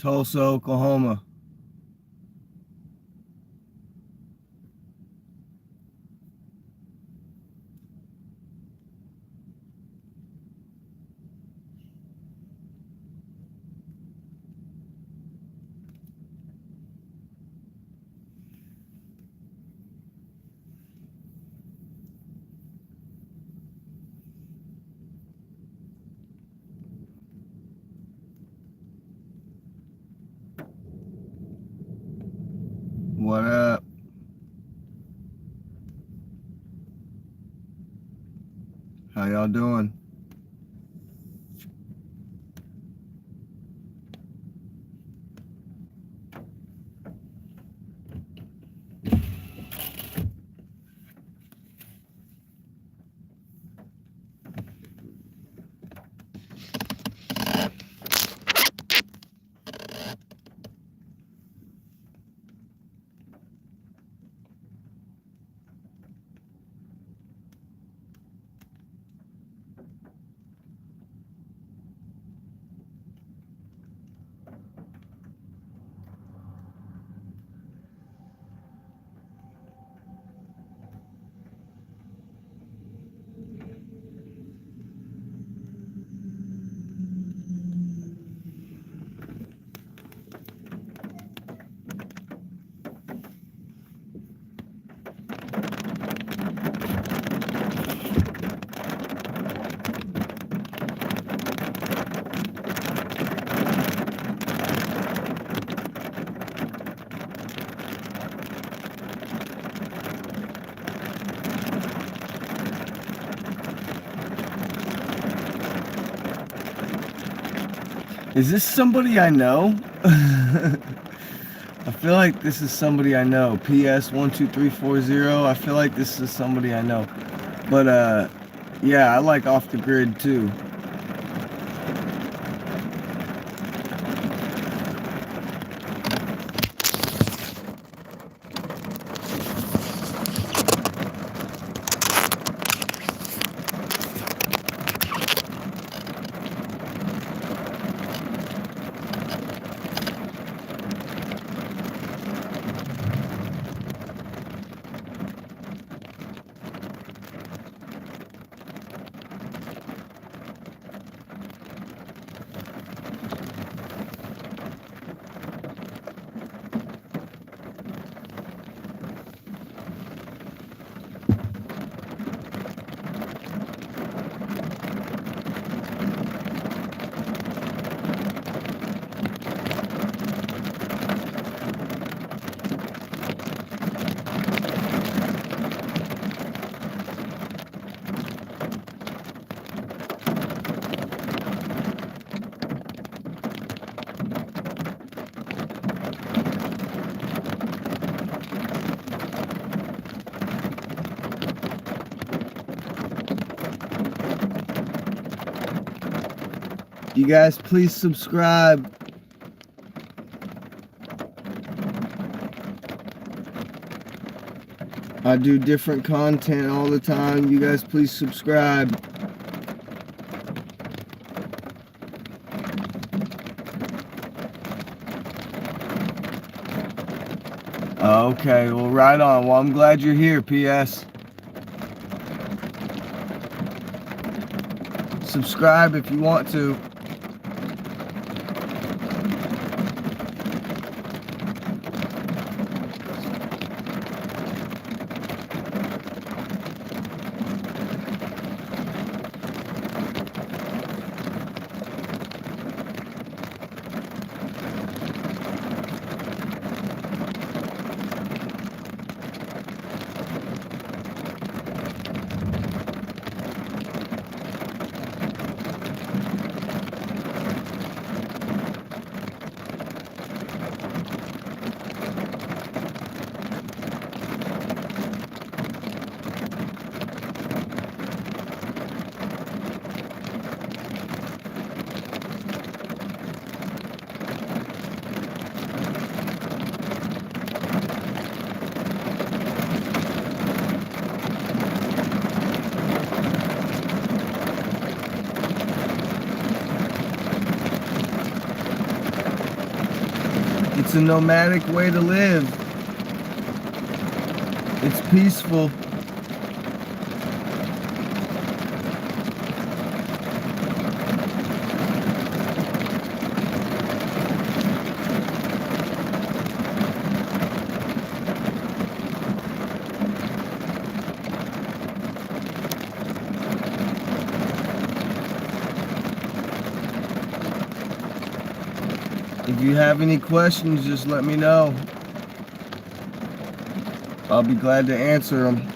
Tulsa, Oklahoma. What up? How y'all doing? Is this somebody I know? I feel like this is somebody I know. PS12340. I feel like this is somebody I know. But yeah, I like Off the Grid too. You guys, please subscribe. I do different content all the time. You guys, please subscribe. Okay, well, right on. Well, I'm glad you're here, PS. Subscribe if you want to. It's a nomadic way to live. It's peaceful. If you have any questions, just let me know. I'll be glad to answer them.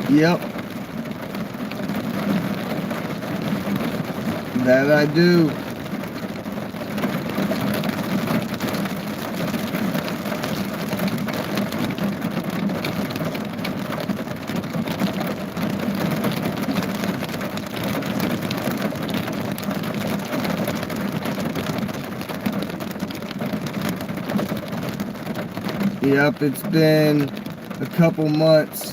Yep. That I do. Yep, it's been a couple months.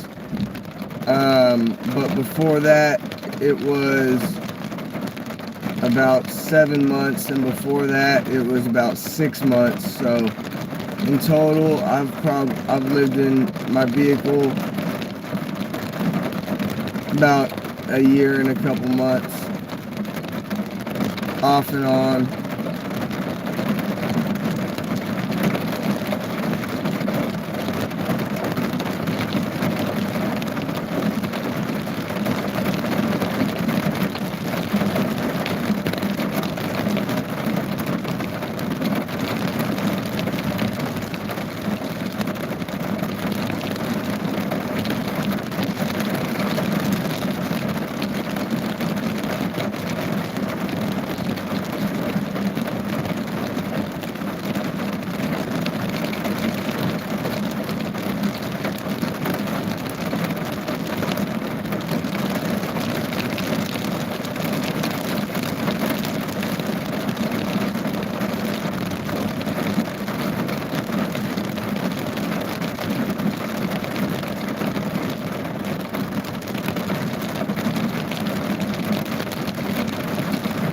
But before that, it was about 7 months, and before that, it was about 6 months. So, in total, I've lived in my vehicle about a year and a couple months, off and on.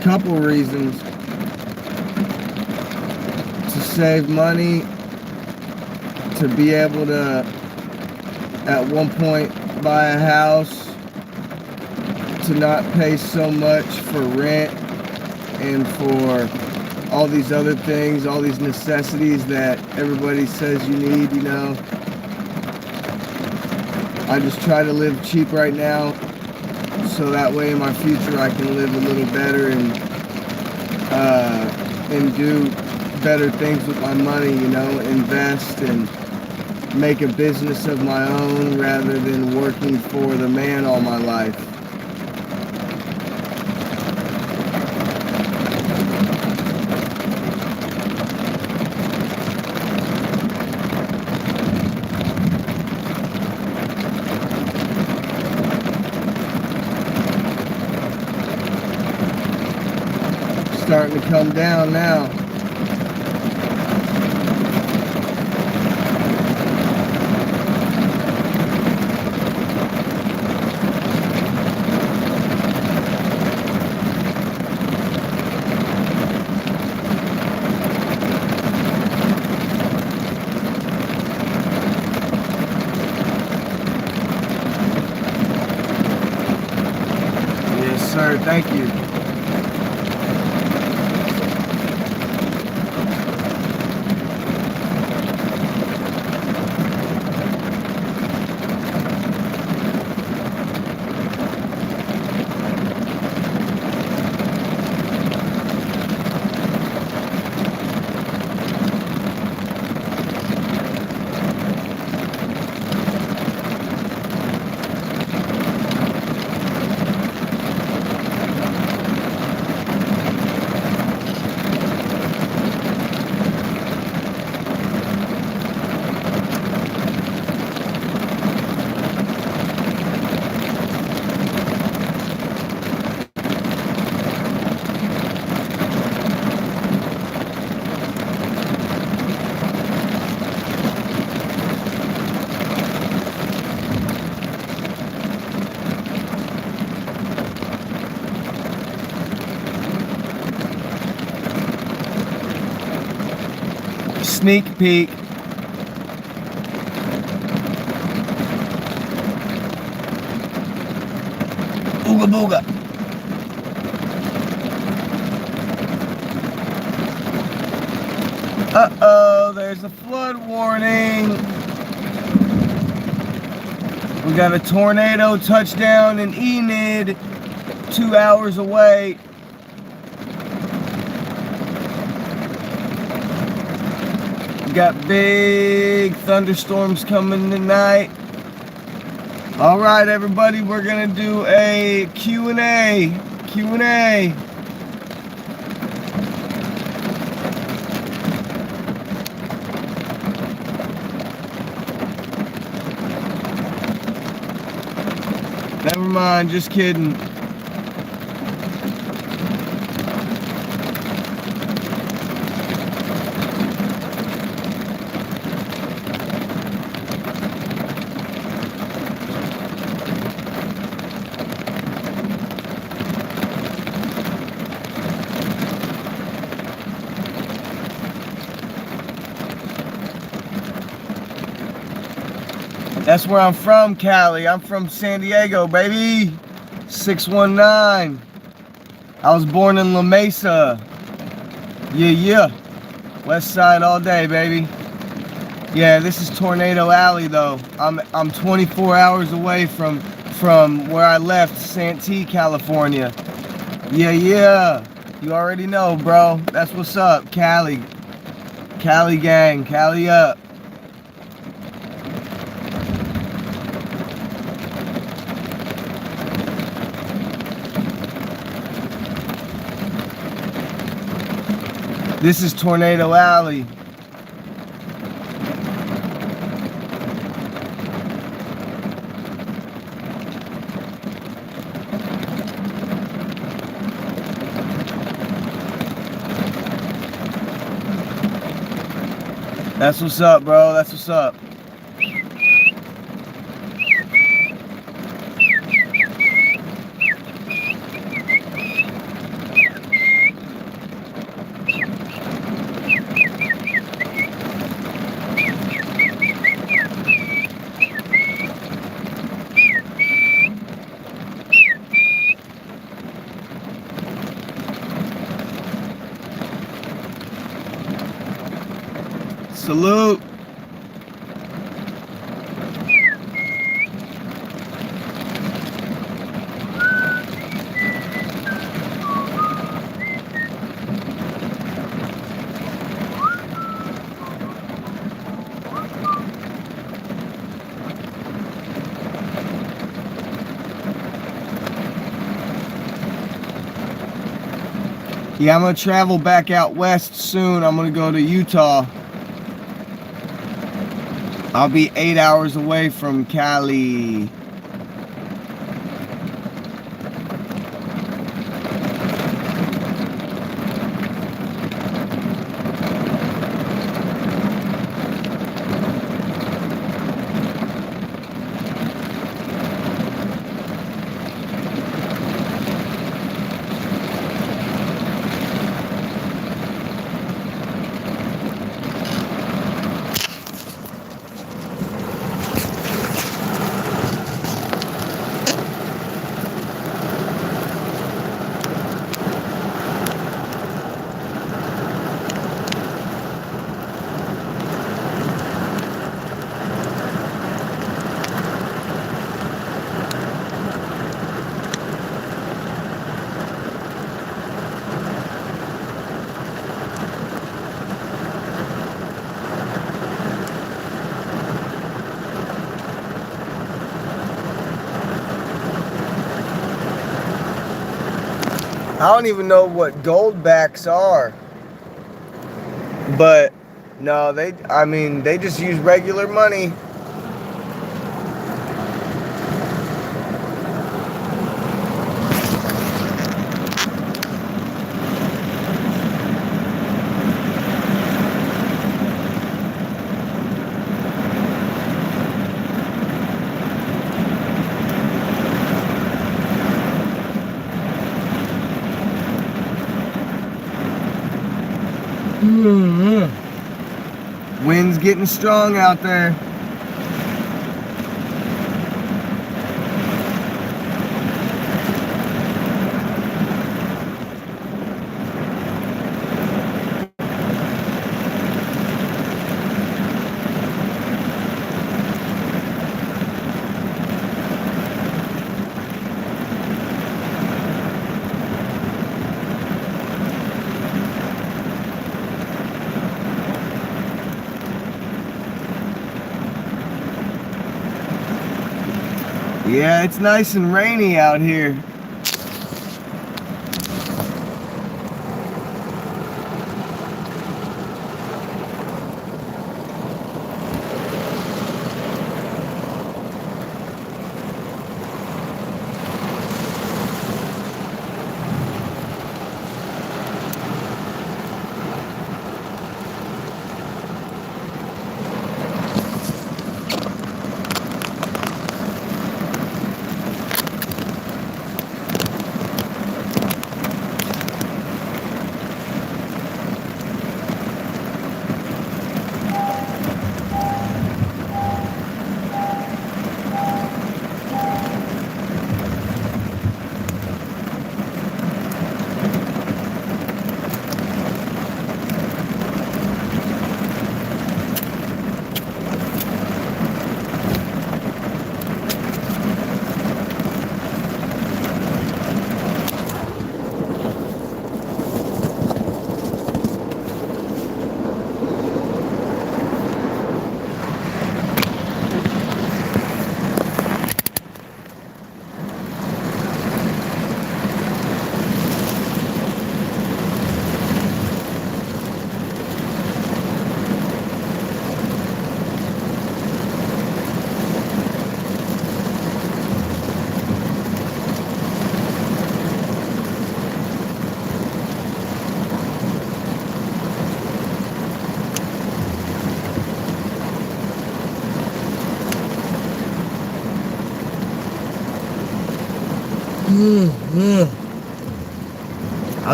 Couple reasons: to save money, to be able to at one point buy a house, to not pay so much for rent and for all these other things, all these necessities that everybody says you need, you know. I just try to live cheap right now, so that way in my future I can live a little better and do better things with my money, you know, invest and make a business of my own rather than working for the man all my life. Starting to come down now. Yes, sir. Thank you. sneak peek. Ooga booga. Uh-oh, there's a flood warning. We got a tornado touchdown in Enid, 2 hours away. We got big thunderstorms coming tonight. All right, everybody, we're gonna do a Q&A. Never mind, just kidding. That's where I'm from, Cali. I'm from San Diego, baby. 619. I was born in La Mesa. Yeah. West side all day, baby. Yeah, this is Tornado Alley, though. I'm 24 hours away from where I left, Santee, California. Yeah. You already know, bro. That's what's up, Cali. Cali gang, Cali up. This is Tornado Alley. That's what's up, bro. That's what's up. Salute. Yeah, I'm gonna travel back out west soon. I'm gonna go to Utah. I'll be 8 hours away from Cali. I don't even know what goldbacks are, but no, they just use regular money. getting strong out there. Yeah, it's nice and rainy out here.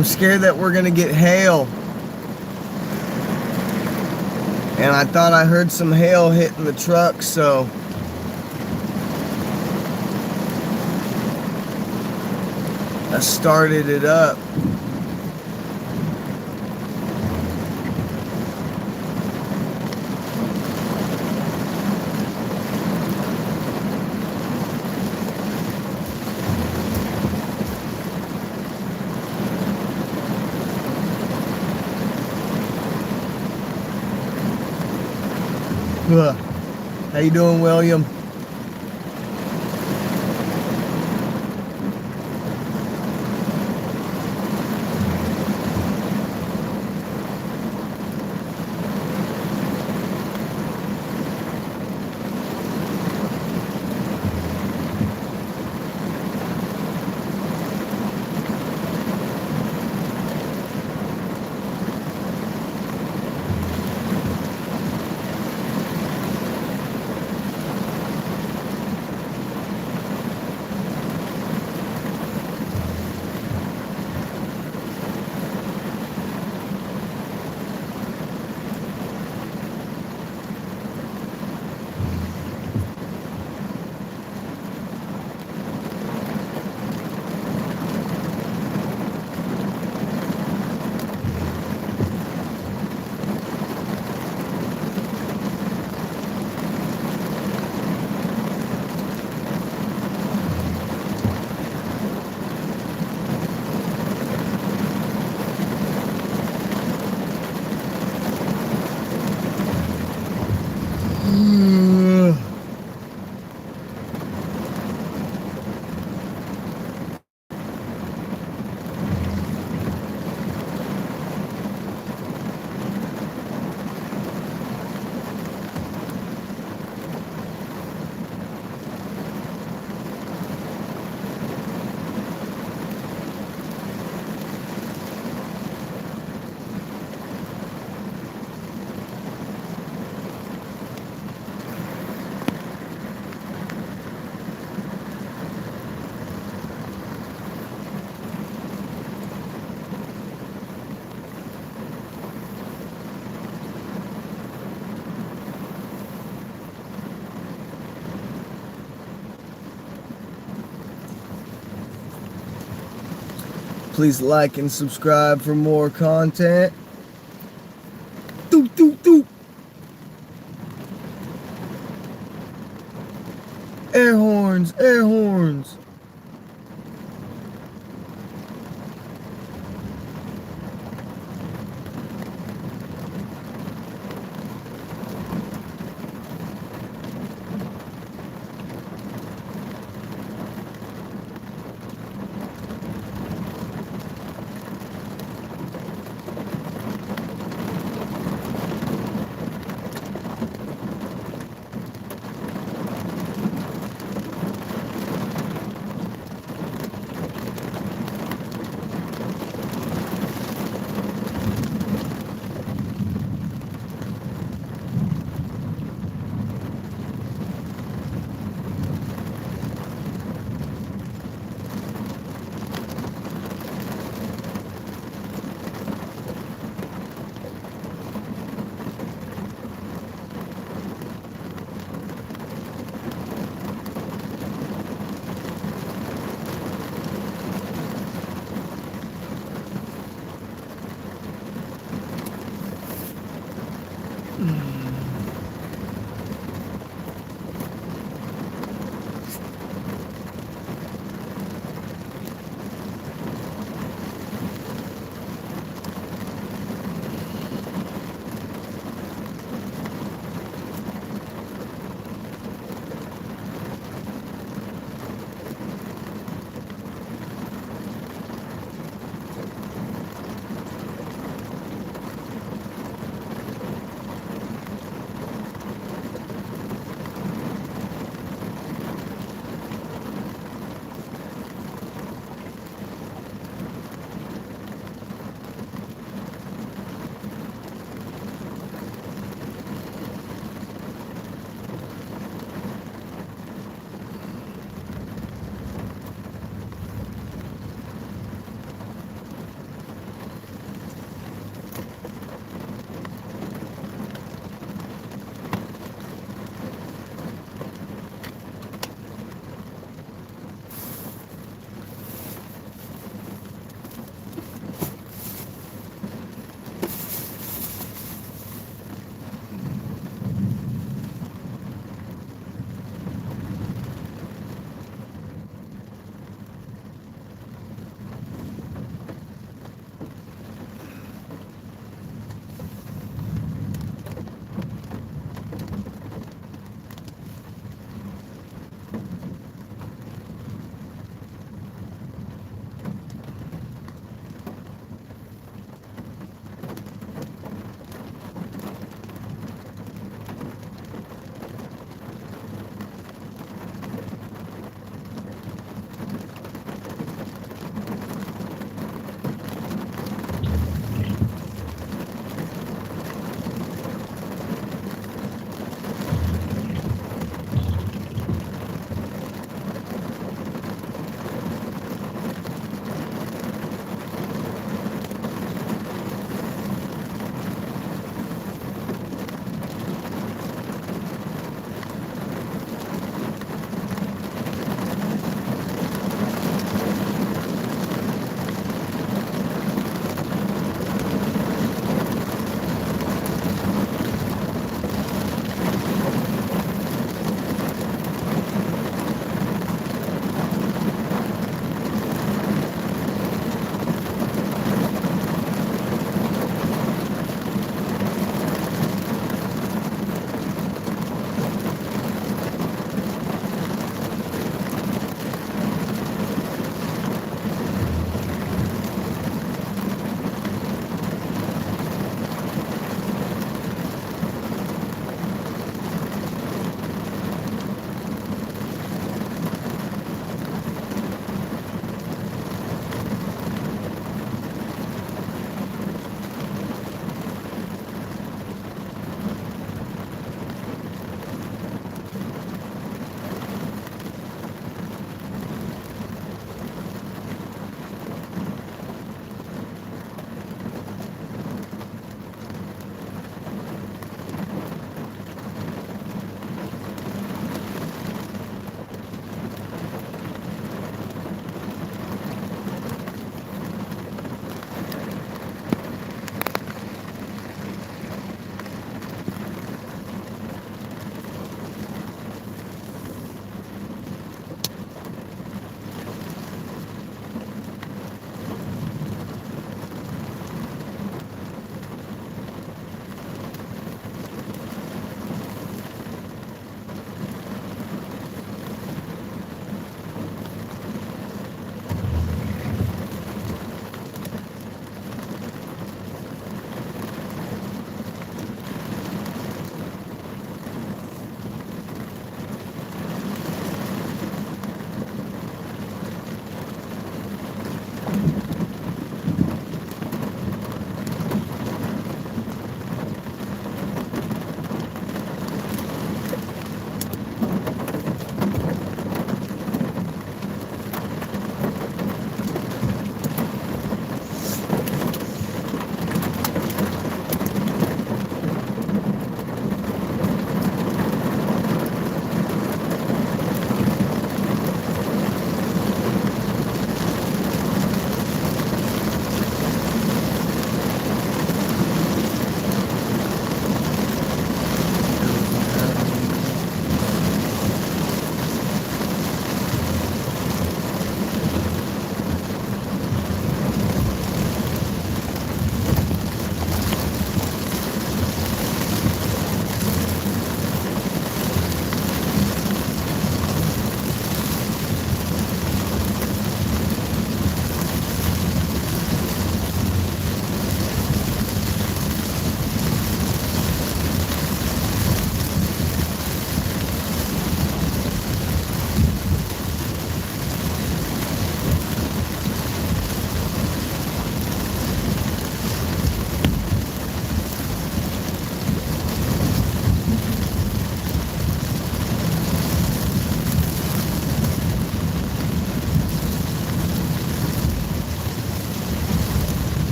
I'm scared that we're gonna get hail. And I thought I heard some hail hitting the truck, so I started it up. How you doing, William? Please like and subscribe for more content. Doop, doop, doop. Air horns, air horns.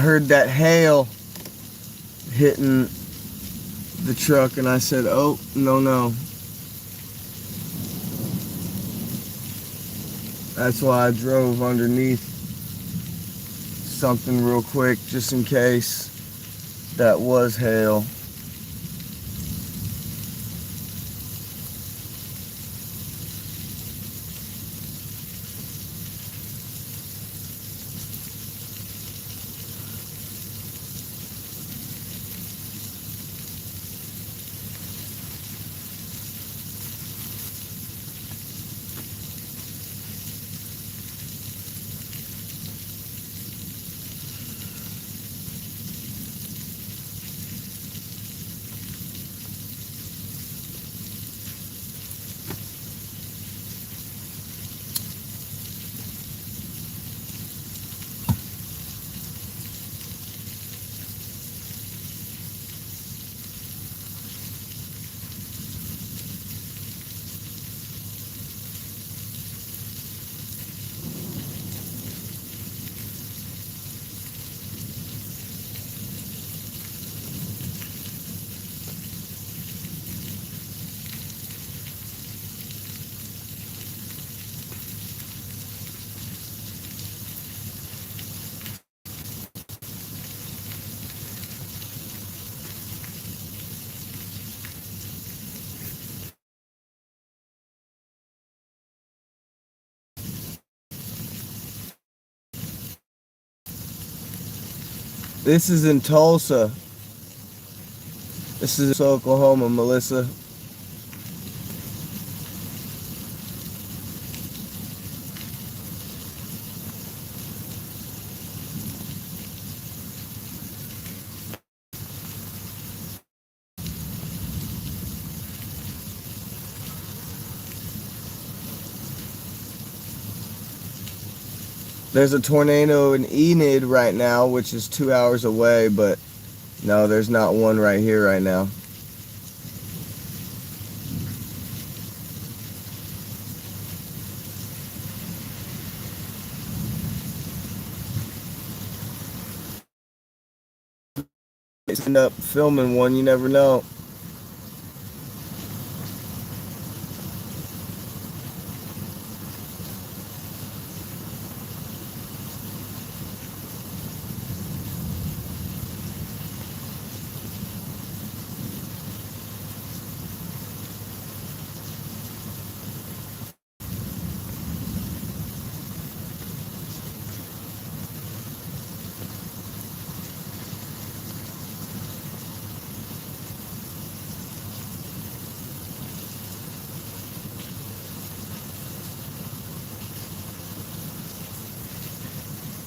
heard that hail hitting the truck, and I said, oh, no, no. That's why I drove underneath something real quick, just in case that was hail. This is in Tulsa. This is Oklahoma, Melissa. There's a tornado in Enid right now, which is 2 hours away, but no, there's not one right here right now. End up filming one, you never know.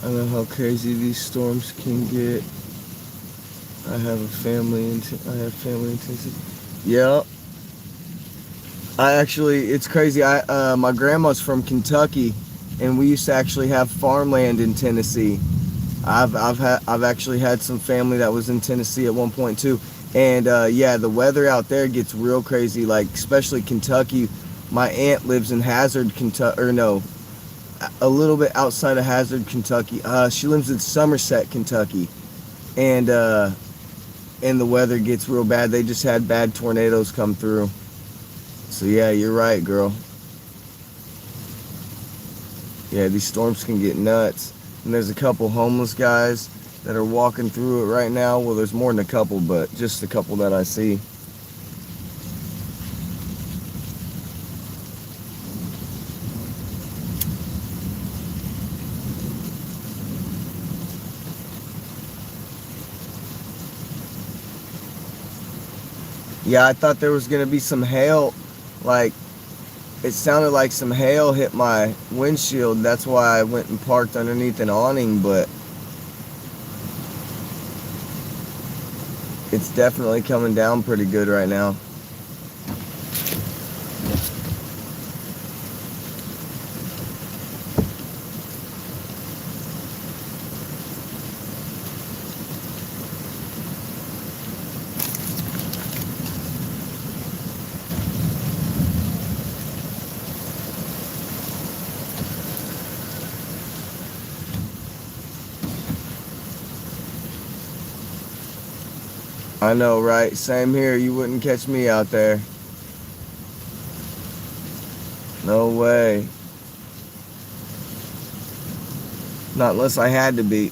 I know how crazy these storms can get. I have family in Tennessee. Yeah. It's crazy. My grandma's from Kentucky, and we used to actually have farmland in Tennessee. I've actually had some family that was in Tennessee at one point too. And yeah, the weather out there gets real crazy, like especially Kentucky. My aunt lives in Hazard, Kentucky, or no, a little bit outside of Hazard, Kentucky. She lives in Somerset, Kentucky, and the weather gets real bad. They just had bad tornadoes come through. So yeah, you're right, girl. Yeah, these storms can get nuts. And there's a couple homeless guys that are walking through it right now. Well, there's more than a couple, but just a couple that I see. Yeah, I thought there was going to be some hail. Like, it sounded like some hail hit my windshield. That's why I went and parked underneath an awning, but it's definitely coming down pretty good right now. I know, right? Same here. You wouldn't catch me out there. No way. Not unless I had to be.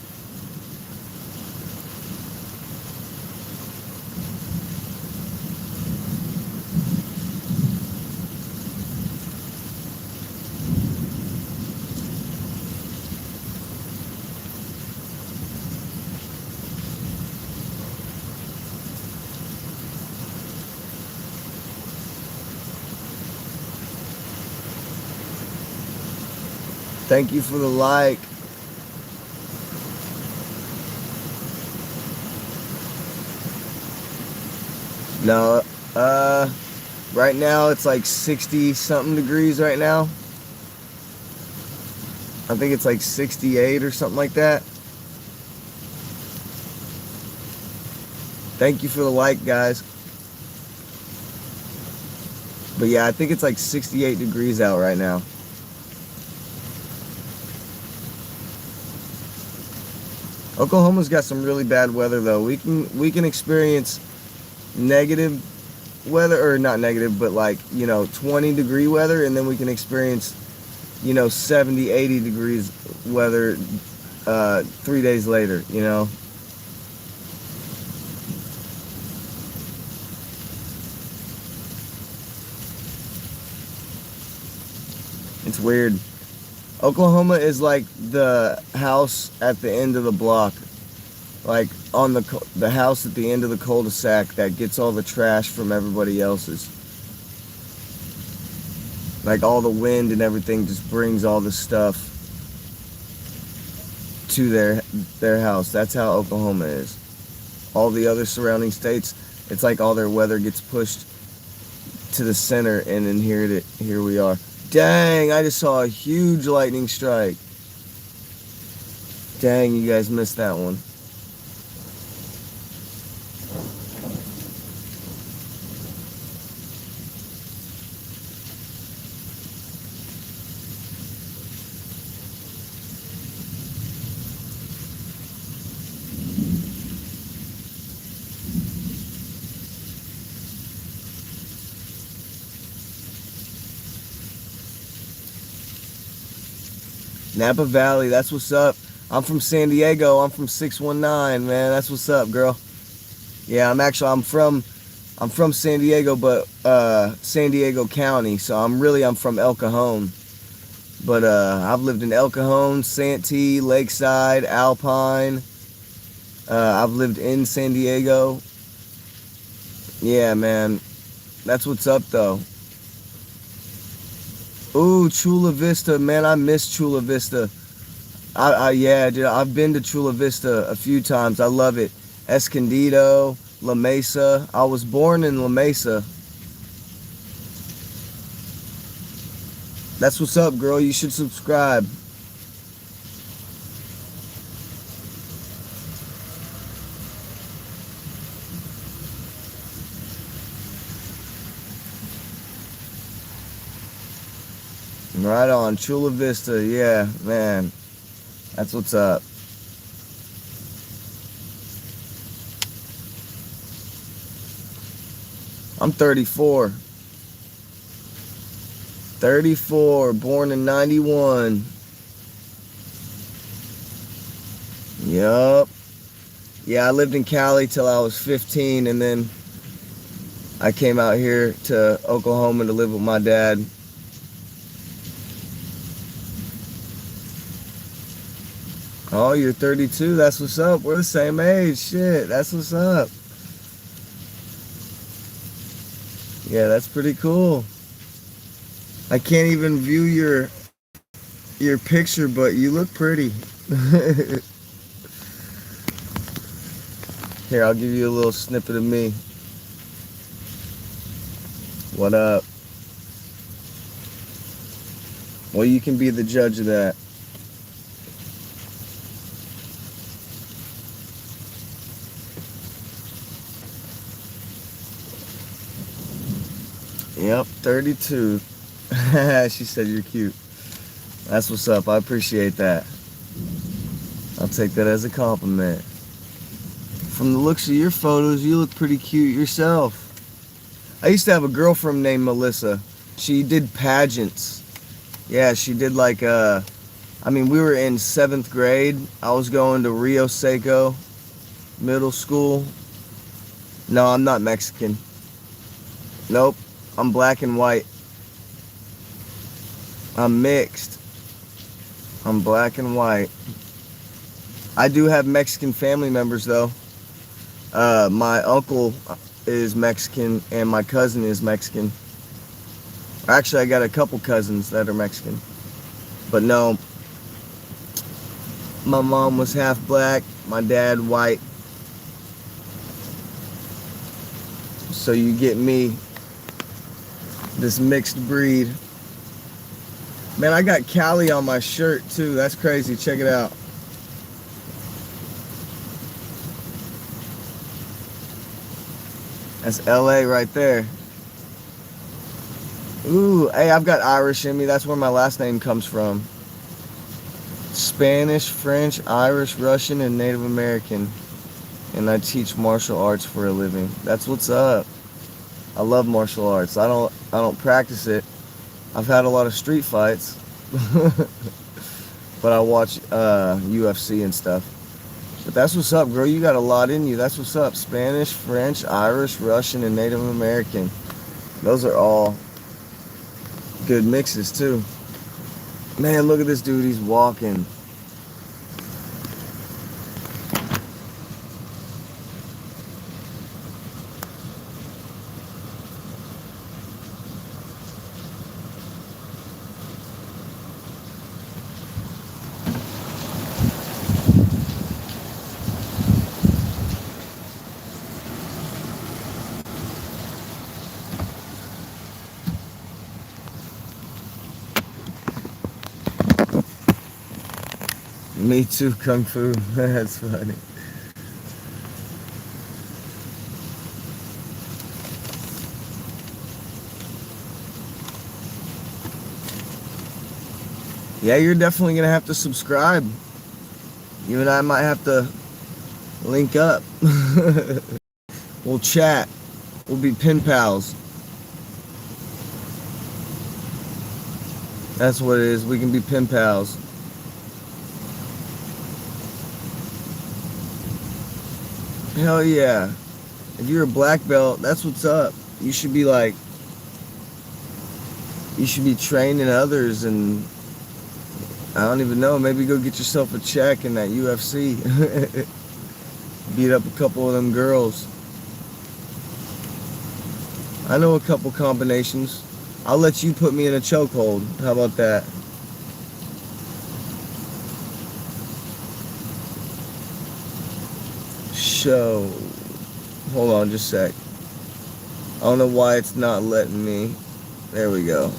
Thank you for the like. No, right now it's like 60 something degrees right now. I think it's like 68 or something like that. Thank you for the like, guys. But yeah, I think it's like 68 degrees out right now. Oklahoma's got some really bad weather though. We can experience negative weather, or not negative, but like, 20-degree weather, and then we can experience 70, 80 degrees weather 3 days later. It's weird. Oklahoma is like the house at the end of the block, like on the house at the end of the cul-de-sac that gets all the trash from everybody else's. Like all the wind and everything just brings all the stuff to their house. That's how Oklahoma is. All the other surrounding states, it's like all their weather gets pushed to the center, and then here we are. Dang, I just saw a huge lightning strike. Dang, you guys missed that one. Napa Valley, that's what's up. I'm from San Diego. I'm from 619, man. That's what's up, girl. Yeah, I'm from San Diego, but San Diego County. So I'm from El Cajon. But I've lived in El Cajon, Santee, Lakeside, Alpine. I've lived in San Diego. Yeah, man. That's what's up, though. Ooh, Chula Vista, man, I miss Chula Vista. Yeah, dude, I've been to Chula Vista a few times. I love it. Escondido, La Mesa. I was born in La Mesa. That's what's up, girl. You should subscribe. Right on, Chula Vista. Yeah, man. That's what's up. I'm 34. 34, born in 91. Yup. Yeah, I lived in Cali till I was 15, and then I came out here to Oklahoma to live with my dad. Oh, you're 32. That's what's up. We're the same age. Shit, that's what's up. Yeah, that's pretty cool. I can't even view your picture, but you look pretty. Here, I'll give you a little snippet of me. What up? Well, you can be the judge of that. Yep, 32. She said you're cute. That's what's up. I appreciate that. I'll take that as a compliment. From the looks of your photos, you look pretty cute yourself. I used to have a girlfriend named Melissa. She did pageants. Yeah, she did like, we were in 7th grade. I was going to Rio Seco Middle School. No, I'm not Mexican. Nope, I'm black and white. I'm mixed. I'm black and white. I do have Mexican family members though. My uncle is Mexican and my cousin is Mexican. Actually, I got a couple cousins that are Mexican. But no, my mom was half black, my dad white. So you get me, this mixed breed. Man, I got Cali on my shirt too. That's crazy. Check it out. That's LA right there. Ooh, hey, I've got Irish in me. That's where my last name comes from. Spanish, French, Irish, Russian, and Native American. And I teach martial arts for a living. That's what's up. I love martial arts. I don't practice it. I've had a lot of street fights. But I watch UFC and stuff. But that's what's up, girl. You got a lot in you. That's what's up. Spanish, French, Irish, Russian, and Native American. Those are all good mixes too. Man, look at this dude. He's walking. Me too, Kung Fu. That's funny. Yeah, you're definitely gonna have to subscribe. You and I might have to link up. We'll chat. We'll be pen pals. That's what it is. We can be pen pals. Hell yeah. If you're a black belt, that's what's up. You should be training others, and I don't even know, maybe go get yourself a check in that UFC. Beat up a couple of them girls. I know a couple combinations. I'll let you put me in a chokehold. How about that? Show. Hold on just a sec. I don't know why it's not letting me. There we go.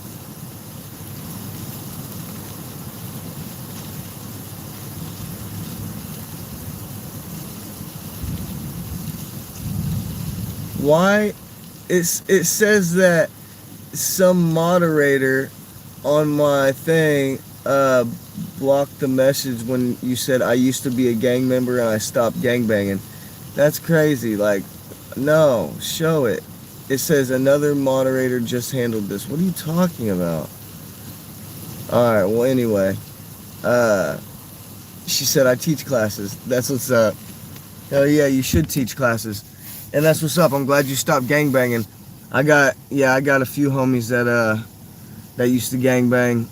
Why? It says that some moderator on my thing blocked the message when you said I used to be a gang member and I stopped gangbanging. That's crazy. Like, no, show it. It says another moderator just handled this. What are you talking about? Alright, well anyway. She said I teach classes. That's what's up. Hell yeah, you should teach classes. And that's what's up. I'm glad you stopped gangbanging. I got a few homies that used to gangbang.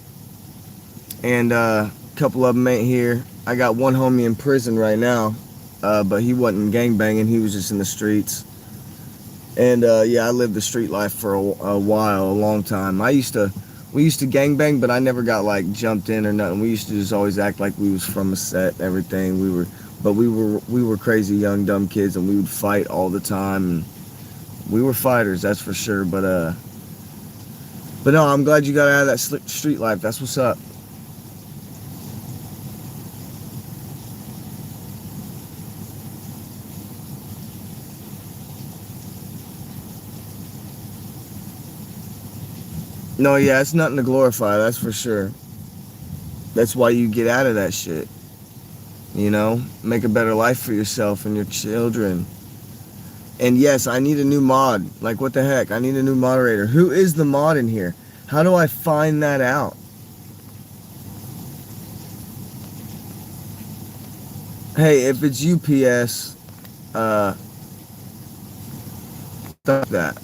And a couple of them ain't here. I got one homie in prison right now. But he wasn't gangbanging, he was just in the streets. And yeah, I lived the street life for a while, a long time. We used to gangbang, but I never got like jumped in or nothing. We used to just always act like we was from a set and everything. We were crazy young dumb kids, and we would fight all the time. And we were fighters, that's for sure. But no, I'm glad you got out of that street life. That's what's up. No, yeah, it's nothing to glorify, that's for sure. That's why you get out of that shit. You know, make a better life for yourself and your children. And yes, I need a new mod. Like, what the heck? I need a new moderator. Who is the mod in here? How do I find that out? Hey, if it's UPS, stop that.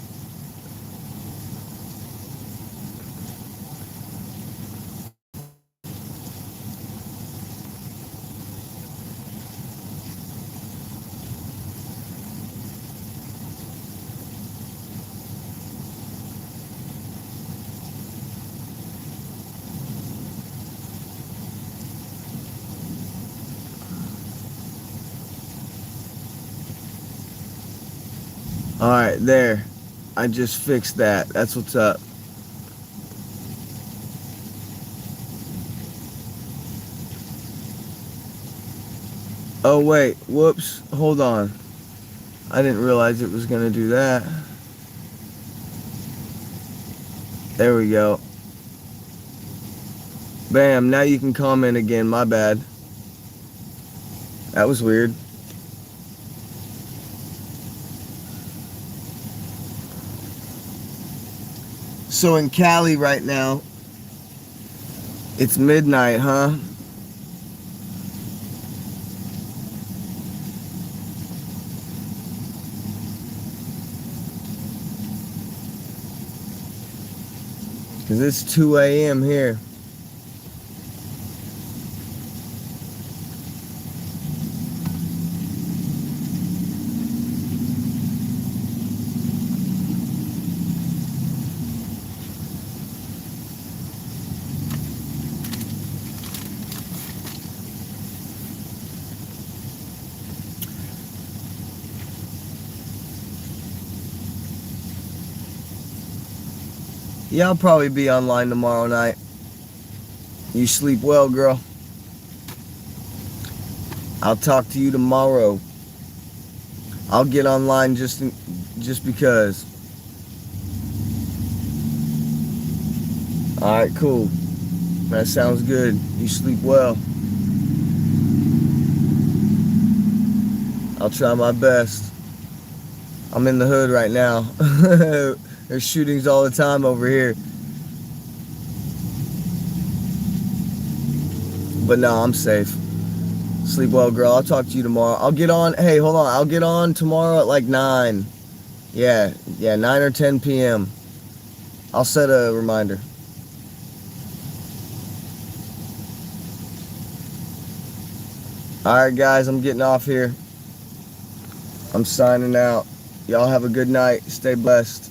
Alright, there. I just fixed that. That's what's up. Oh, wait. Whoops. Hold on. I didn't realize it was going to do that. There we go. Bam. Now you can comment again. My bad. That was weird. So in Cali right now, it's midnight, huh? Because it's 2 a.m. here. Yeah, I'll probably be online tomorrow night. You sleep well, girl. I'll talk to you tomorrow. I'll get online just because. Alright, cool. That sounds good. You sleep well. I'll try my best. I'm in the hood right now. There's shootings all the time over here. But no, I'm safe. Sleep well, girl. I'll talk to you tomorrow. I'll get on. Hey, hold on. I'll get on tomorrow at like 9. Yeah, 9 or 10 p.m. I'll set a reminder. Alright, guys. I'm getting off here. I'm signing out. Y'all have a good night. Stay blessed.